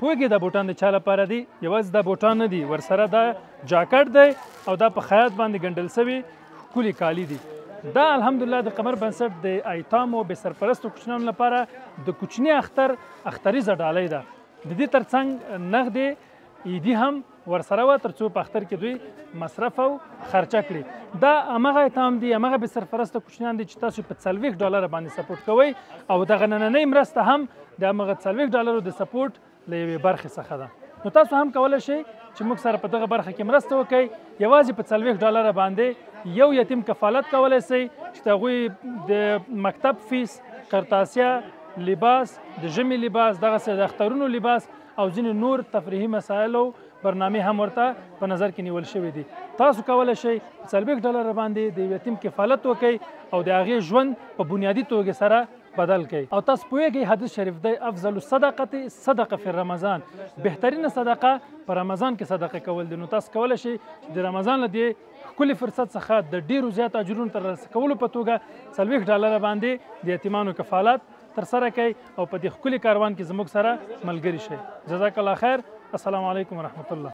پوهېږې دا بوټان د چا لپاره دي؟ یوازې دا بوټان نه دي، ورسره دا جاکټ دی او دا په خیاط باندې ګنډل سوي ښکلي کالي دي. دا الحمدلله د قمر بنسټ د ایتامو بې سرپرستو کوچنیانو لپاره د کوچني اختر اختریزه ډالۍ ده. د دې ترڅنګ نغدې عیدي هم ورسره وه تر څو په اختر کې دوی مصرف او خرچه کړي. دا همغه ایتام دي، همغه بې سرپرسته کوچنیان دي چې تاسو په $40 باندې سپورټ کوئ او دغه نننۍ مرسته هم د همغه $40 د سپورټ له یوې برخې څخه ده. نو تاسو هم کولی شئ چې موږ سره په دغه برخه کې مرسته وکړئ. یوازې په $40 باندې یو یتیم کفالت کولی شئ چې د هغوی د مکتب فیس، قرطاسیه، لباس، د ژمي لباس، دغسې د اخترونو لباس او ځینې نور تفریحي مسایلو برنامې هم ورته په نظر کې نیول شوي دي. تاسو کولی شئ په $40 باندې د یتیم کفالت وکړئ او د هغې ژوند په بنیادي توګه سره بدل کړئ. او تاسو پوهېږئ حدیث شریف دی افضل الصدقه صدقه فی رمضان، بهترینه صدقه په رمضان کې صدقه کول دي. نو تاسو کولی شئ چې د رمضان له دې ښکلي فرصت څخه د ډېرو زیات اجرونو ترلاسه کولو په توګه $40 باندې د یتیمانو کفالت ترسره کړئ او په دې ښکلي کاروان کې زموږ سره ملګري شئ. جزاک الله خیر. السلام علیکم ورحمة الله.